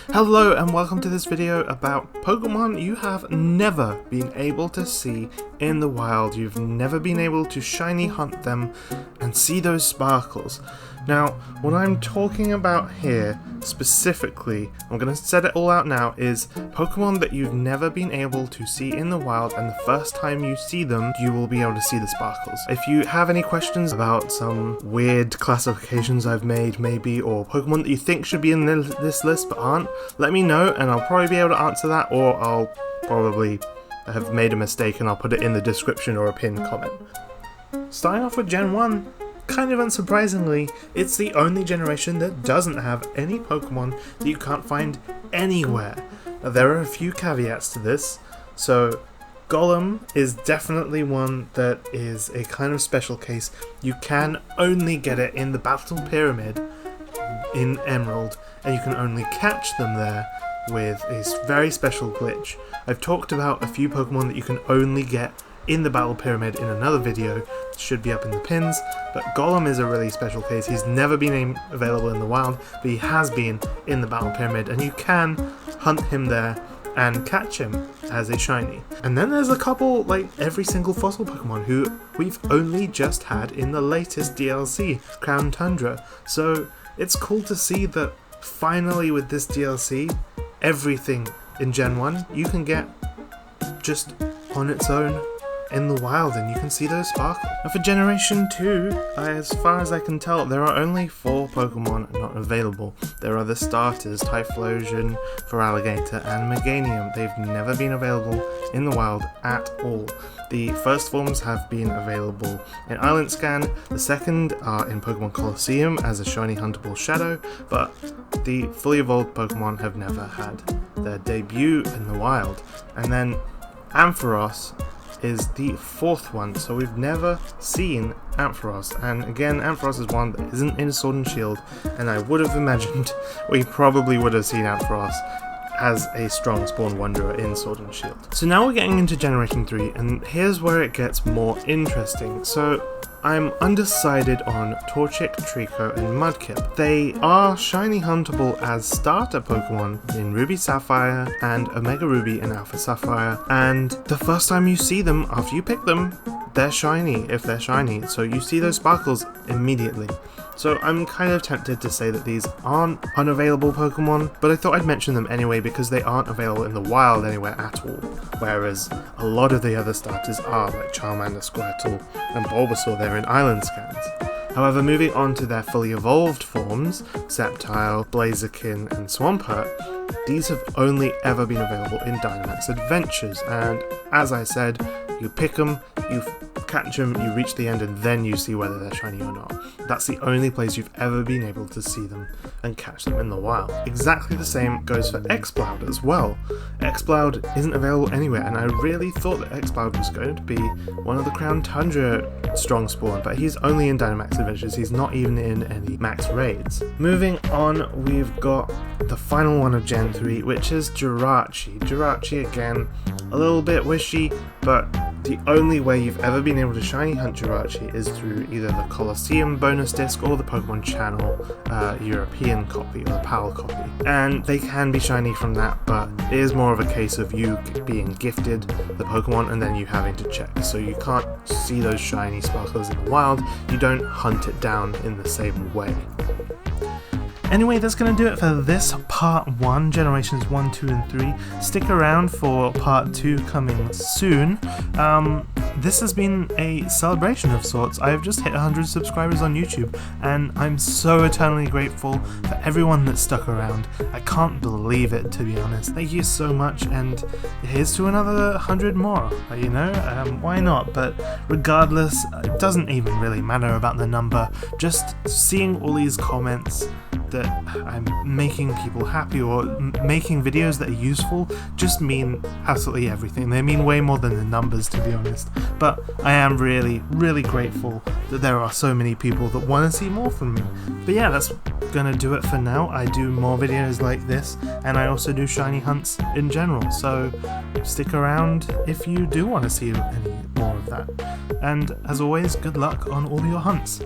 Hello and welcome to this video about Pokemon you have never been able to see in the wild. You've never been able to shiny hunt them and see those sparkles. Now, what I'm talking about here specifically, I'm going to set it all out now, is Pokemon that you've never been able to see in the wild, and the first time you see them, you will be able to see the sparkles. If you have any questions about some weird classifications I've made maybe, or Pokemon that you think should be in this list but aren't, let me know and I'll probably be able to answer that, or I'll probably have made a mistake and I'll put it in the description or a pinned comment. Starting off with Gen 1, kind of unsurprisingly, it's the only generation that doesn't have any Pokemon that you can't find anywhere. Now, there are a few caveats to this, so Golem is definitely one that is a kind of special case. You can only get it in the Battle Pyramid in Emerald, and you can only catch them there with a very special glitch. I've talked about a few Pokemon that you can only get in the Battle Pyramid in another video, should be up in the pins, but Golem is a really special case. He's never been available in the wild, but he has been in the Battle Pyramid, and you can hunt him there and catch him as a shiny. And then there's a couple, like every single fossil Pokemon, who we've only just had in the latest DLC, Crown Tundra. So it's cool to see that finally with this DLC, everything in Gen 1 you can get just on its own in the wild, and you can see those sparkles. Now for Generation 2, as far as I can tell, there are only 4 Pokemon not available. There are the starters, Typhlosion, Feraligatr, and Meganium. They've never been available in the wild at all. The first forms have been available in Island Scan, the second are in Pokemon Colosseum as a shiny huntable Shadow, but the fully evolved Pokemon have never had their debut in the wild. And then Ampharos is the 4th one, so we've never seen Ampharos, and again Ampharos is one that isn't in Sword and Shield, and I would have imagined we probably would have seen Ampharos as a strong spawn wanderer in Sword and Shield. So now we're getting into Generation 3, and here's where it gets more interesting. So I'm undecided on Torchic, Trico, and Mudkip. They are shiny huntable as starter Pokemon in Ruby Sapphire and Omega Ruby and Alpha Sapphire, and the first time you see them after you pick them, they're shiny if they're shiny, so you see those sparkles immediately. So I'm kind of tempted to say that these aren't unavailable Pokemon, but I thought I'd mention them anyway because they aren't available in the wild anywhere at all, whereas a lot of the other starters are, like Charmander, Squirtle, and Bulbasaur. They're in Island Scans. However, moving on to their fully evolved forms, Sceptile, Blaziken, and Swampert, these have only ever been available in Dynamax Adventures, and as I said, you pick them, you catch them, you reach the end, and then you see whether they're shiny or not. That's the only place you've ever been able to see them and catch them in the wild. Exactly the same goes for Exploud as well. Exploud isn't available anywhere, and I really thought that Exploud was going to be one of the Crown Tundra strong spawn, but he's only in Dynamax Adventures. He's not even in any max raids. Moving on, we've got the final one of Gen 3, which is Jirachi. Jirachi, again, a little bit wishy, but the only way you've ever been able to shiny hunt Jirachi is through either the Colosseum bonus disc or the Pokemon Channel European copy, or the PAL copy. And they can be shiny from that, but it is more of a case of you being gifted the Pokemon and then you having to check. So you can't see those shiny sparkles in the wild, you don't hunt it down in the same way. Anyway, that's going to do it for this part 1, Generations 1, 2, and 3. Stick around for part 2 coming soon. This has been a celebration of sorts. I've just hit 100 subscribers on YouTube, and I'm so eternally grateful for everyone that stuck around. I can't believe it, to be honest. Thank you so much, and here's to another 100 more, you know? Why not? But regardless, it doesn't even really matter about the number. Just seeing all these comments that I'm making people happy or making videos that are useful just mean absolutely everything. They mean way more than the numbers, to be honest. But I am really, really grateful that there are so many people that want to see more from me. But yeah, that's gonna do it for now. I do more videos like this, and I also do shiny hunts in general, so stick around if you do want to see any more of that. And as always, good luck on all your hunts.